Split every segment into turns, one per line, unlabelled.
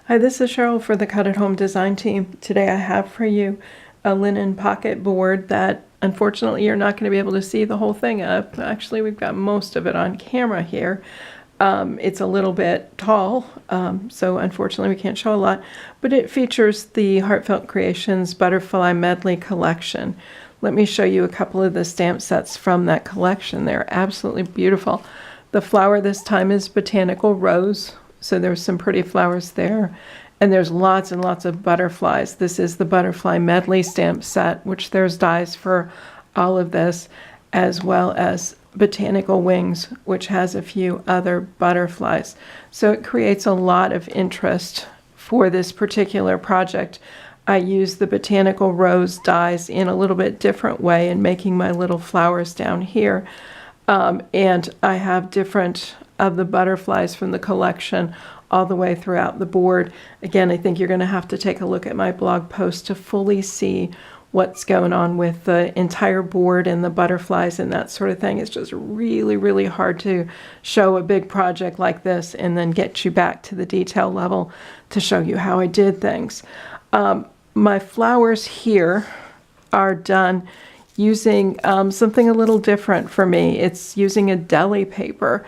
Hi, this is Cheryl for the Cut at Home Design Team. Today I have for you a linen pocket board that unfortunately you're not going to be able to see the whole thing up. Actually, we've got most of it on camera here. It's a little bit tall, so unfortunately we can't show a lot, but it features the Heartfelt Creations Butterfly Medley collection. Let me show you a couple of the stamp sets from that collection. They're absolutely beautiful. The flower this time is Botanical Rose. So there's some pretty flowers there. And there's lots and lots of butterflies. This is the Butterfly Medley stamp set, which there's dies for all of this, as well as Botanical Wings, which has a few other butterflies. So it creates a lot of interest for this particular project. I use the Botanical Rose dies in a little bit different way in making my little flowers down here. And I have different of the butterflies from the collection all the way throughout the board. Again, I think you're going to have to take a look at my blog post to fully see what's going on with the entire board and the butterflies and that sort of thing. It's just really, really hard to show a big project like this and then get you back to the detail level to show you how I did things. My flowers here are done using something a little different for me. It's using a deli paper.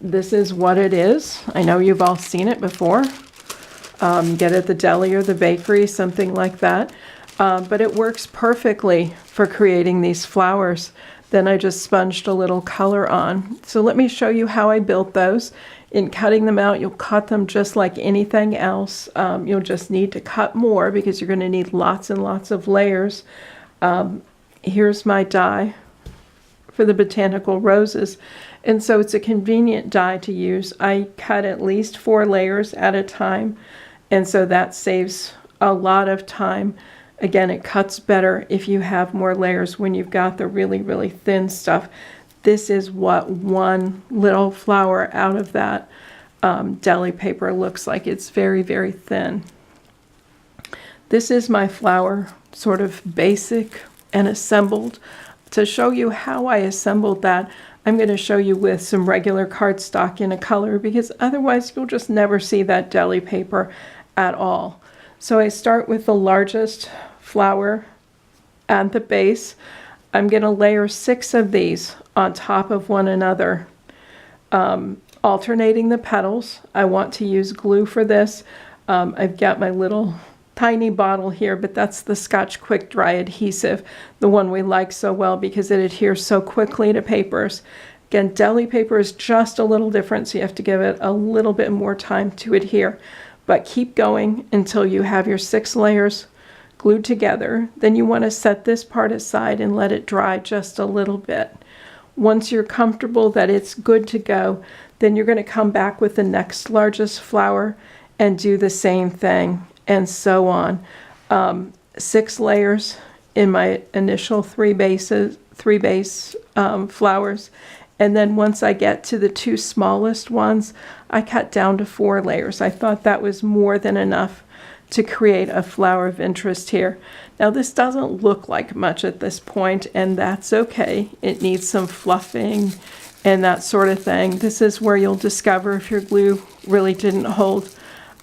This is what it is. I know you've all seen it before. Get it at the deli or the bakery, something like that. But it works perfectly for creating these flowers. Then I just sponged a little color on. So let me show you how I built those. In cutting them out, you'll cut them just like anything else. You'll just need to cut more because you're going to need lots and lots of layers. Here's my die for the Botanical Roses. And so it's a convenient die to use. I cut at least 4 layers at a time. And so that saves a lot of time. Again, it cuts better if you have more layers when you've got the really, really thin stuff. This is what one little flower out of that deli paper looks like. It's very, very thin. This is my flower, sort of basic and assembled. To show you how I assembled that, I'm going to show you with some regular cardstock in a color because otherwise you'll just never see that deli paper at all. So I start with the largest flower at the base. I'm going to layer 6 of these on top of one another, alternating the petals. I want to use glue for this. I've got my little tiny bottle here, but that's the Scotch Quick Dry adhesive, the one we like so well because it adheres so quickly to papers. Again, deli paper is just a little different, so you have to give it a little bit more time to adhere. But keep going until you have your 6 layers glued together. Then you want to set this part aside and let it dry just a little bit. Once you're comfortable that it's good to go, then you're going to come back with the next largest flower and do the same thing, and so on. 6 layers in my initial 3 base flowers. And then once I get to the 2 smallest ones, I cut down to 4 layers. I thought that was more than enough to create a flower of interest here. Now this doesn't look like much at this point, and that's okay. It needs some fluffing and that sort of thing. This is where you'll discover if your glue really didn't hold.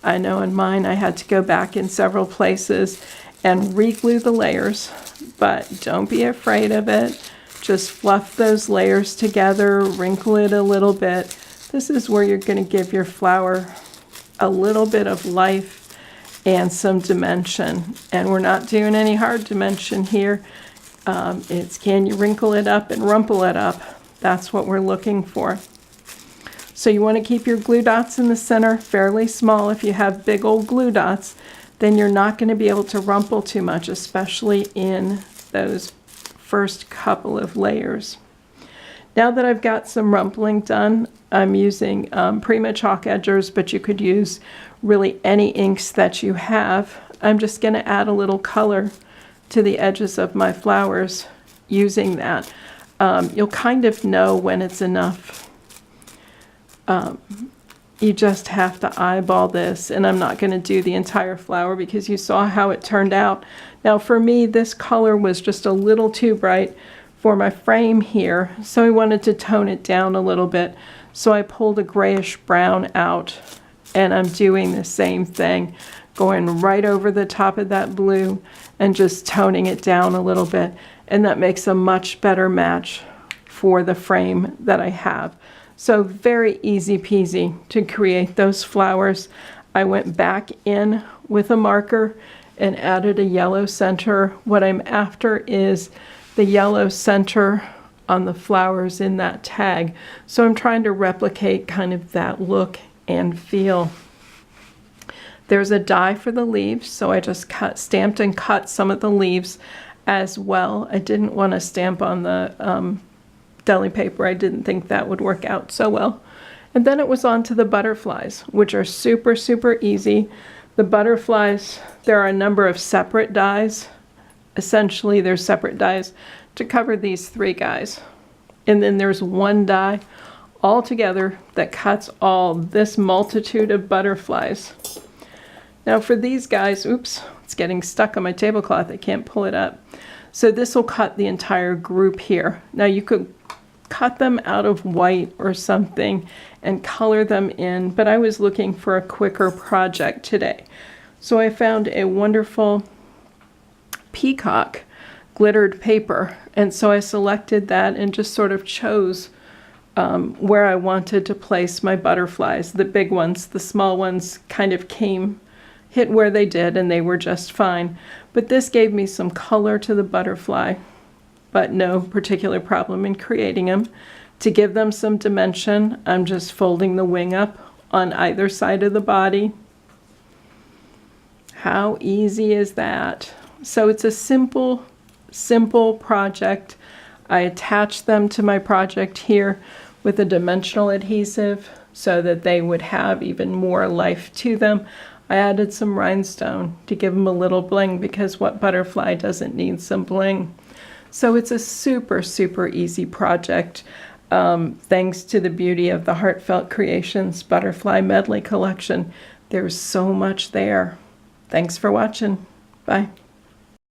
I know in mine I had to go back in several places and re-glue the layers, but don't be afraid of it. Just fluff those layers together, wrinkle it a little bit. This is where you're going to give your flower a little bit of life and some dimension. And we're not doing any hard dimension here. It's can you wrinkle it up and rumple it up. That's what we're looking for. So you want to keep your glue dots in the center fairly small. If you have big old glue dots, then you're not going to be able to rumple too much, especially in those first couple of layers. Now that I've got some rumpling done, I'm using Prima chalk edgers, but you could use really any inks that you have. I'm just going to add a little color to the edges of my flowers using that. You'll kind of know when it's enough. You just have to eyeball this, and I'm not going to do the entire flower because you saw how it turned out. Now for me, this color was just a little too bright for my frame here, so I wanted to tone it down a little bit. So I pulled a grayish brown out And I'm doing the same thing, going right over the top of that blue and just toning it down a little bit. And that makes a much better match for the frame that I have. So very easy peasy to create those flowers. I went back in with a marker and added a yellow center. What I'm after is the yellow center on the flowers in that tag. So I'm trying to replicate kind of that look and feel. There's a die for the leaves, so I just stamped and cut some of the leaves as well. I didn't want to stamp on the deli paper. I didn't think that would work out so well. And then it was on to the butterflies, which are super, super easy. The butterflies, there are a number of separate dies. Essentially, there's separate dies to cover these 3 guys. And then there's one die all together that cuts all this multitude of butterflies. Now for these guys, oops, it's getting stuck on my tablecloth. I can't pull it up. So this will cut the entire group here. Now you could cut them out of white or something and color them in, but I was looking for a quicker project today. So I found a wonderful peacock glittered paper, and so I selected that and just sort of chose where I wanted to place my butterflies. The big ones, the small ones kind of hit where they did, and they were just fine. But this gave me some color to the butterfly, but no particular problem in creating them. To give them some dimension, I'm just folding the wing up on either side of the body. How easy is that? So it's a simple project. I attached them to my project here with a dimensional adhesive so that they would have even more life to them. I added some rhinestone to give them a little bling, because what butterfly doesn't need some bling? So it's a super, super easy project. Thanks to the beauty of the Heartfelt Creations Butterfly Medley collection. There's so much there. Thanks for watching. Bye.